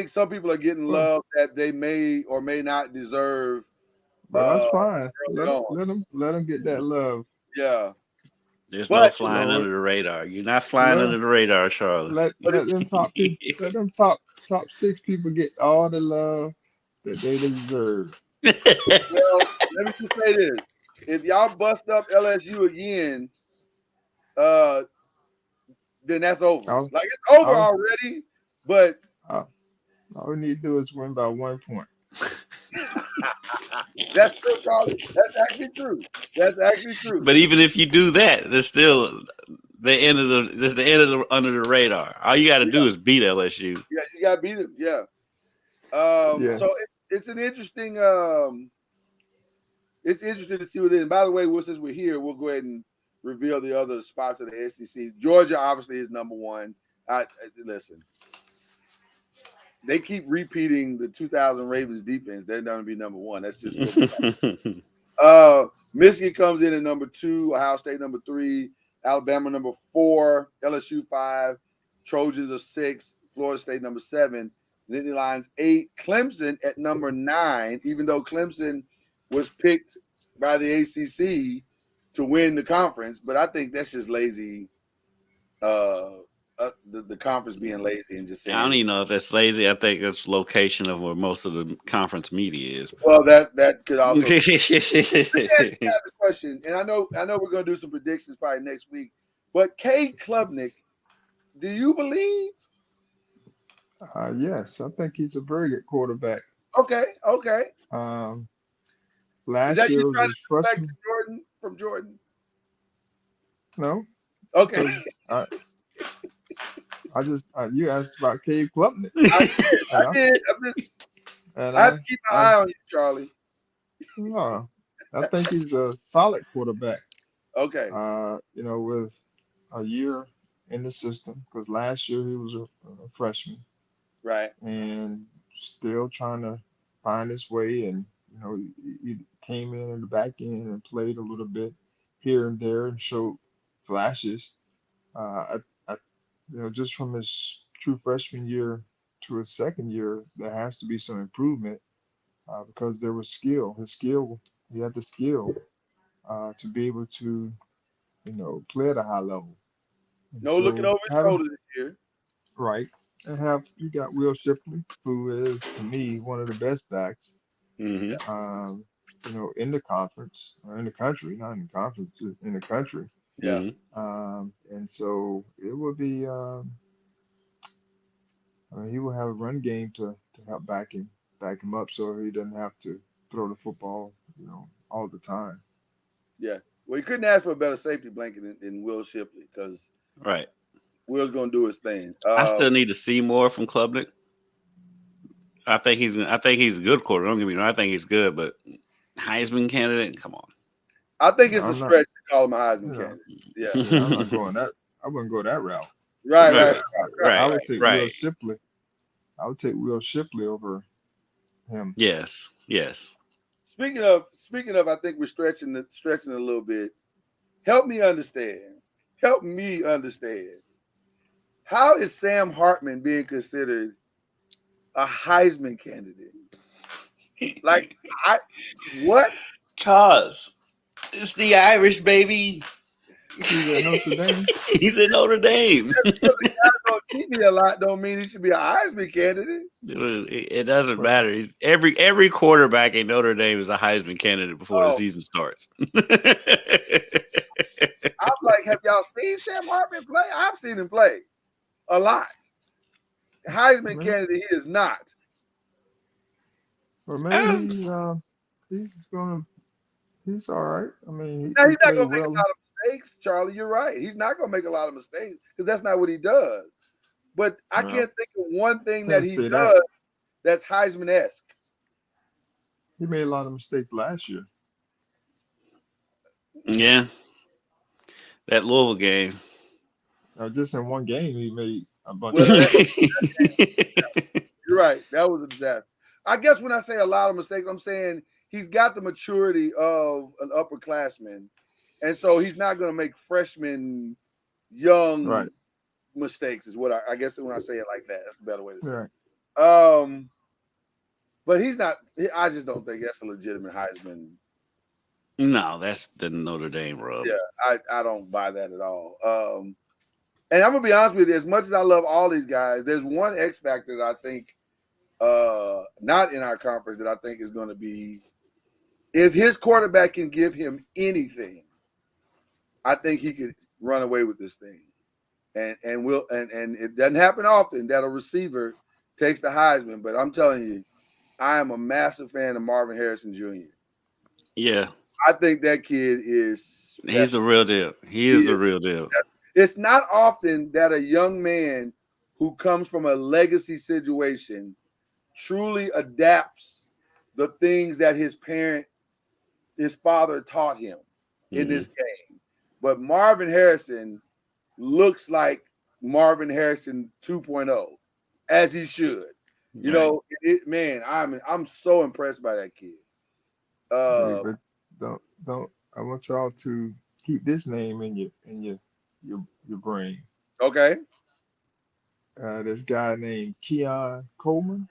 some people are getting love that they may or may not deserve. But that's fine. Let them get that love. Yeah. There's no flying under the radar. You're not flying under the radar, Charlie. Let them top 6 people get all the love that they deserve. Well, let me just say this. If y'all bust up LSU again, then that's over. It's over already, but all we need to do is win by 1 point. That's true, Charlie. That's actually true. But even if you do that, there's still the end of the under the radar. All you got to do is beat LSU. Yeah, you got to beat them. Yeah. So it's an interesting. It's interesting to see what it is. And by the way, since we're here, we'll go ahead and reveal the other spots of the SEC. Georgia obviously is number 1. Listen. they keep repeating the 2000 Ravens defense. They're going to be number one. That's just what Michigan comes in at number 2, Ohio State number 3, Alabama number 4, LSU 5, Trojans are 6, Florida State number 7, Nittany Lions 8, Clemson at number 9, even though Clemson was picked by the ACC to win the conference, but I think that's just lazy. The conference being lazy and just saying. I don't even know if that's lazy. I think it's location of where most of the conference media is. Well, that could also. Let me ask you guys a question, and I know we're going to do some predictions probably next week. But Cade Klubnik, do you believe? Yes, I think he's a very good quarterback. Okay. Last Is that year you was trying his to respect freshman. Jordan from Jordan? No. Okay. You asked about Cade Klubnik. I did. I have to keep my eye on you, Charlie. No, I think he's a solid quarterback. Okay. With a year in the system, because last year he was a freshman, right, and still trying to find his way. And he came in the back end and played a little bit here and there and showed flashes. Just from his true freshman year to his second year, there has to be some improvement because there was skill. He had the skill to be able to, play at a high level. And no looking over his shoulder this year. Right. And you got Will Shipley, who is, to me, one of the best backs, Mm-hmm. In the conference, or in the country, not in the conference, in the country. Yeah. And so it would be, he will have a run game to help back him up so he doesn't have to throw the football, all the time. Yeah. Well, you couldn't ask for a better safety blanket than Will Shipley because right. Will's going to do his thing. I still need to see more from Klubnik. I think he's a good quarter. Don't get me wrong. I think he's good, but Heisman candidate, come on. I think it's a stretch to call him a Heisman candidate. Yeah. I'm not going that. I wouldn't go that route. Right. I would take Will Shipley. I would take Will Shipley over him. Yes. Speaking of, I think we're stretching a little bit. Help me understand. How is Sam Hartman being considered a Heisman candidate? What? Cause it's the Irish, baby. He's at Notre Dame. He's at Notre Dame. Just because the guy's on TV a lot don't mean he should be a Heisman candidate. It doesn't matter. He's every quarterback in Notre Dame is a Heisman candidate before the season starts. I'm like, have y'all seen Sam Hartman play? I've seen him play a lot. Heisman candidate he is not. Or maybe he's all right. I mean, he's not going to make a lot of mistakes, Charlie. You're right. He's not going to make a lot of mistakes because that's not what he does. But I can't think of one thing that he does that's Heisman-esque. He made a lot of mistakes last year. Yeah. That Louisville game. Just in one game, he made a bunch of You're right. That was a disaster. I guess when I say a lot of mistakes, I'm saying he's got the maturity of an upperclassman. And so he's not going to make freshman young mistakes is what I guess when I say it like that. That's a better way to say it. But he's not – I just don't think that's a legitimate Heisman. No, that's the Notre Dame rub. Yeah, I don't buy that at all. And I'm going to be honest with you. As much as I love all these guys, there's one X factor that I think not in our conference that I think is going to be if his quarterback can give him anything, I think he could run away with this thing. And it doesn't happen often that a receiver takes the Heisman, but I'm telling you, I am a massive fan of Marvin Harrison Jr. Yeah. I think that kid is he's the real deal. He is the real deal. It's not often that a young man who comes from a legacy situation truly adapts the things that his father taught him in this game. But Marvin Harrison looks like Marvin Harrison 2.0, as he should. You know, man, I'm so impressed by that kid. But don't. I want y'all to keep this name in your brain. Okay. This guy named Keon Coleman.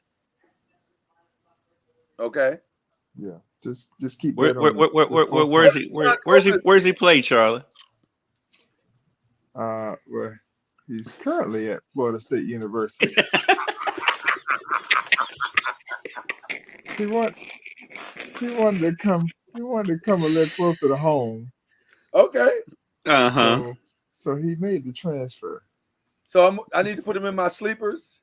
Okay. Yeah, just keep that on the Where's he play, Charlie? Well, he's currently at Florida State University. He wanted to come. He wanted to come a little closer to home. Okay. So he made the transfer. So I need to put him in my sleepers.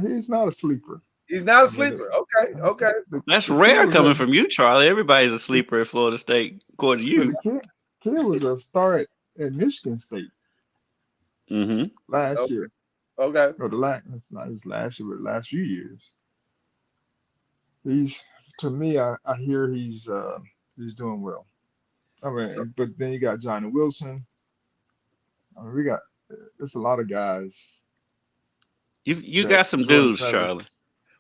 He's not a sleeper. He's not a sleeper. Okay. That's rare coming from you, Charlie. Everybody's a sleeper at Florida State, according to you. The kid was a star at Michigan State last year. Okay. Or it's not his last year, but last few years. To me, I hear he's doing well. I mean, but then you got Johnny Wilson. I mean, there's a lot of guys. You got some dudes, Charlie.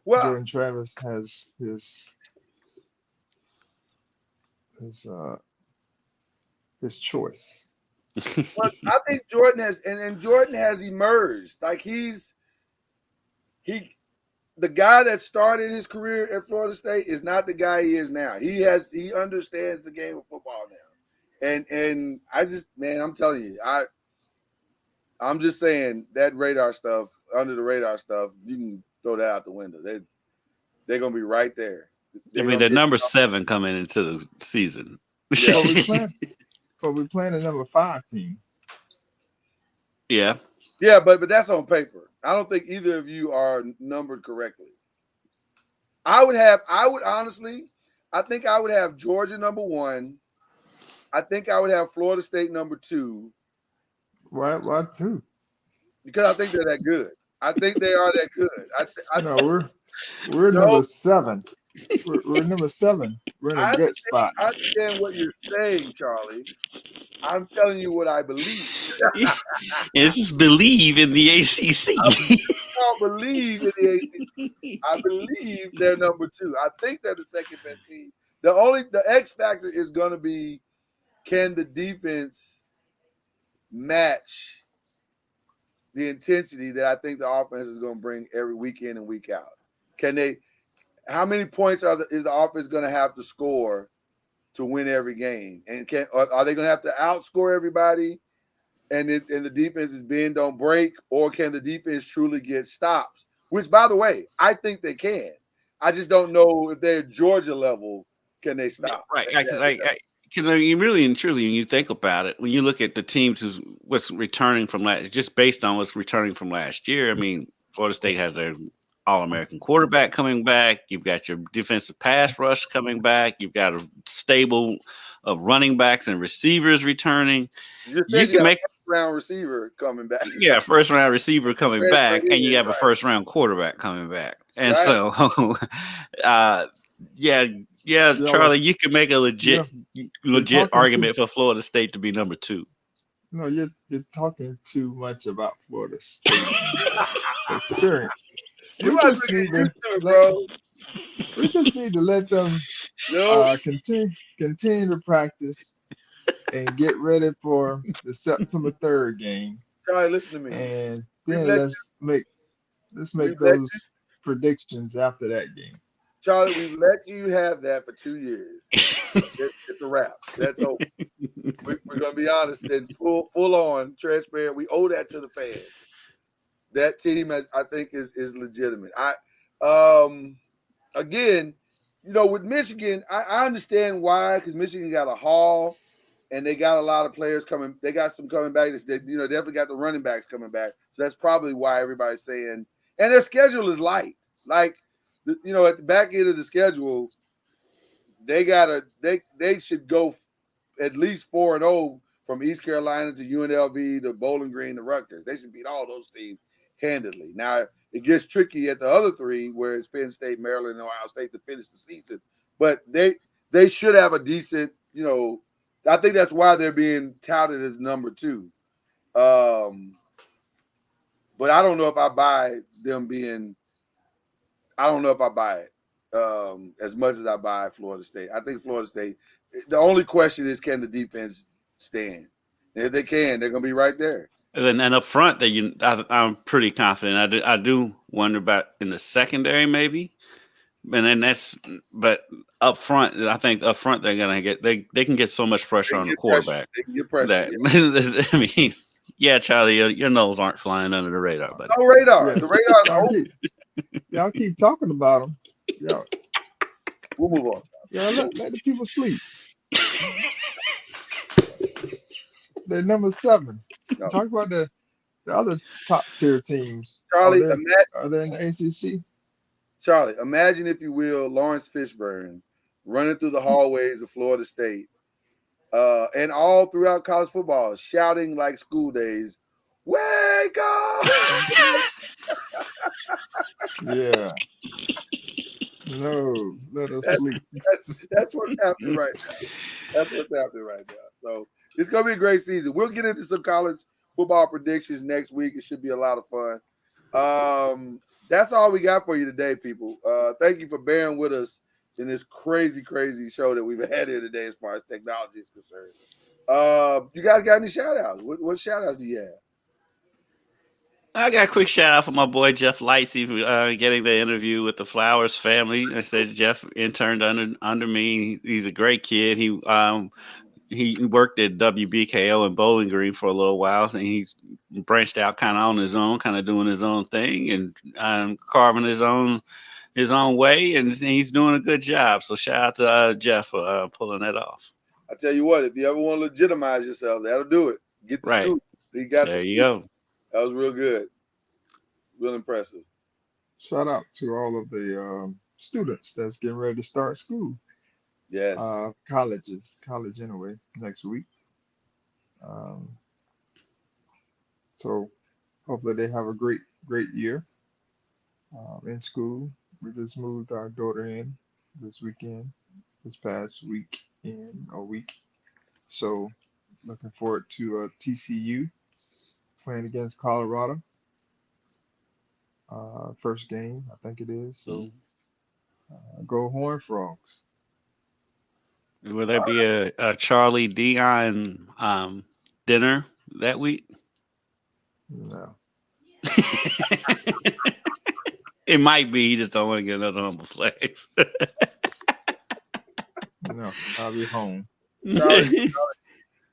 Well, Jordan Travis has his choice. Well, I think Jordan has emerged. Like the guy that started his career at Florida State is not the guy he is now. He understands the game of football now. And I just, man, I'm telling you, I'm just saying that under the radar stuff, you can throw that out the window. They're gonna be right there. They're number 7 coming into the season. Yeah. We're playing a number 5 team. Yeah. Yeah, but that's on paper. I don't think either of you are numbered correctly. I think I would have Georgia number 1. I think I would have Florida State number 2. Why 2? Because I think they're that good. I think they are that good. We're number 7. We're number 7. We're in a good spot. I understand what you're saying, Charlie. I'm telling you what I believe. This is BLEAV in the ACC. I don't believe in the ACC. I believe they're number 2. I think they're the second best team. The X factor is going to be, can the defense match the intensity that I think the offense is going to bring every week in and week out? How many points is the offense going to have to score to win every game? And are they going to have to outscore everybody and the defense is bend, don't break? Or can the defense truly get stops? Which, by the way, I think they can. I just don't know if they're Georgia level, can they stop? Right. Really and truly, when you think about it, when you look at the teams what's returning from just based on what's returning from last year, I mean, Florida State has their All-American quarterback coming back. You've got your defensive pass rush coming back. You've got a stable of running backs and receivers returning. You can make a first-round receiver coming back. Yeah, first-round receiver coming back, and you have a first-round quarterback coming back. And so, Charlie, you can make a legit argument for Florida State to be number 2. No, you're talking too much about Florida State experience. We just need to let them continue to practice and get ready for the September 3rd game. Charlie, listen to me. And then let's make those predictions after that game. Charlie, we've let you have that for 2 years. It's a wrap. That's over. We're going to be honest and full on transparent. We owe that to the fans. That team, I think, is legitimate. Again, with Michigan, I understand why, because Michigan got a haul, and they got a lot of players coming. They got some coming back. They definitely got the running backs coming back. So that's probably why everybody's saying. And their schedule is light. Like, at the back end of the schedule, they should go at least 4-0 from East Carolina to UNLV to Bowling Green to Rutgers. They should beat all those teams handedly. Now, it gets tricky at the other 3 where it's Penn State, Maryland, and Ohio State to finish the season. But they should have a decent, I think that's why they're being touted as number 2. But I don't know if I buy them being. I don't know if I buy it as much as I buy Florida State. I think Florida State. The only question is, can the defense stand? And if they can, they're going to be right there. And then up front, I'm pretty confident. I do wonder about in the secondary maybe, and then but up front, I think up front they're gonna get they can get so much pressure on the quarterback. They can get pressure. That, I mean, yeah, Charlie, your nose aren't flying under the radar, but no radar. Yeah. The radar's open. Y'all keep talking about them. Y'all, We'll move on. y'all let the people sleep. They're number 7. No. Talk about the other top tier teams. Charlie, Are they in the ACC? Charlie, imagine, if you will, Lawrence Fishburne running through the hallways of Florida State and all throughout college football, shouting like school days, "Wake up!" Yeah. No, let us sleep. That's what's happening right now. That's what's happening right now. So it's going to be a great season. We'll get into some college football predictions next week. It should be a lot of fun. That's all we got for you today, people. Thank you for bearing with us in this crazy, crazy show that we've had here today as far as technology is concerned. You guys got any shout-outs? What shout-outs do you have? I got a quick shout out for my boy Jeff Lightsey getting the interview with the Flowers family. I said Jeff interned under me. He's a great kid. He worked at WBKO in Bowling Green for a little while, and he's branched out kind of on his own, kind of doing his own thing and carving his own way, and he's doing a good job. So shout out to Jeff for pulling that off. I tell you what, if you ever want to legitimize yourself, that'll do it. Get the scoop. He got there. The You go. That was real good. Real impressive. Shout out to all of the students that's getting ready to start school. Yes. College anyway, next week. So hopefully they have a great year in school. We just moved our daughter in this past week. So looking forward to TCU playing against Colorado. First game, I think it is. So go Horned Frogs. Will there be a Charlie Dion dinner that week? No. It might be. He just don't want to get another humble flex. No, I'll be home. Charlie,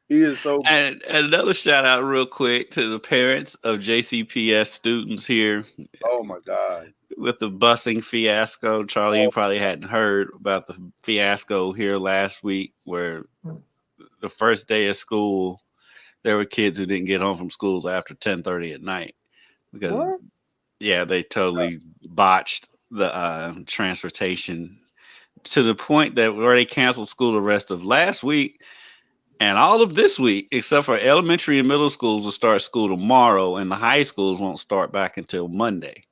he is so. And another shout out, real quick, to the parents of JCPS students here. Oh my God! With the busing fiasco, Charlie, you probably hadn't heard about the fiasco here last week, where the first day of school, there were kids who didn't get home from school after 10:30 at night because, they totally botched the transportation to the point that we already canceled school the rest of last week. And all of this week, except for elementary and middle schools, will start school tomorrow, and the high schools won't start back until Monday.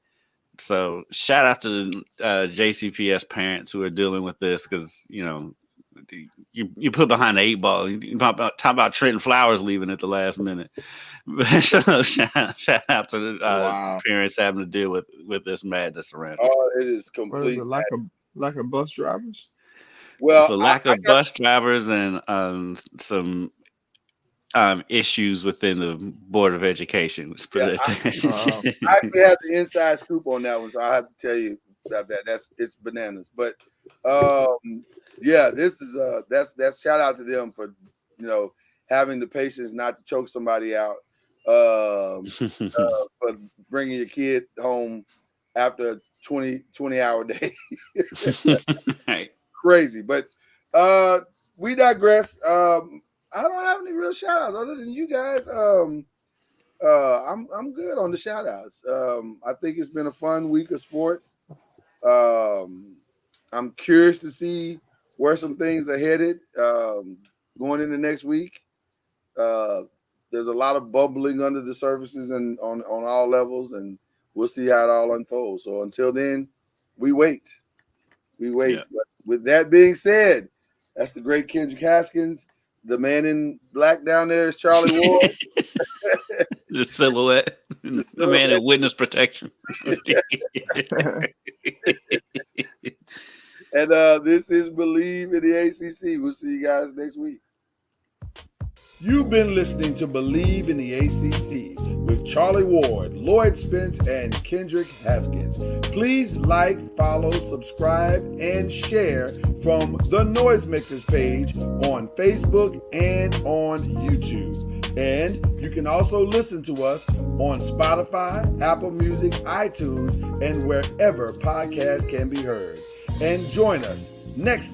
So shout out to the JCPS parents who are dealing with this because, you put behind the 8 ball. You talk about Trenton Flowers leaving at the last minute. So shout out to the parents having to deal with this madness around. Oh, it is complete. Lack of bus drivers? Well, so lack of bus drivers and some issues within the Board of Education. I actually have the inside scoop on that one, so I have to tell you about that. It's bananas. But this is that's shout out to them for having the patience not to choke somebody out, for bringing your kid home after a 20-hour day. Right. Crazy, but we digress. I don't have any real shout outs other than you guys. I'm good on the shout outs. I think it's been a fun week of sports. I'm curious to see where some things are headed going into next week. There's a lot of bubbling under the surfaces and on all levels, and we'll see how it all unfolds. So until then, we wait. Yeah. But with that being said, that's the great Kendrick Haskins. The man in black down there is Charlie Ward. The silhouette. The man at witness protection. And this is Believe in the ACC. We'll see you guys next week. You've been listening to Believe in the ACC with Charlie Ward, Lloyd Spence, and Kendrick Haskins. Please like, follow, subscribe, and share from the Noisemakers page on Facebook and on YouTube. And you can also listen to us on Spotify, Apple Music, iTunes, and wherever podcasts can be heard. And join us next time.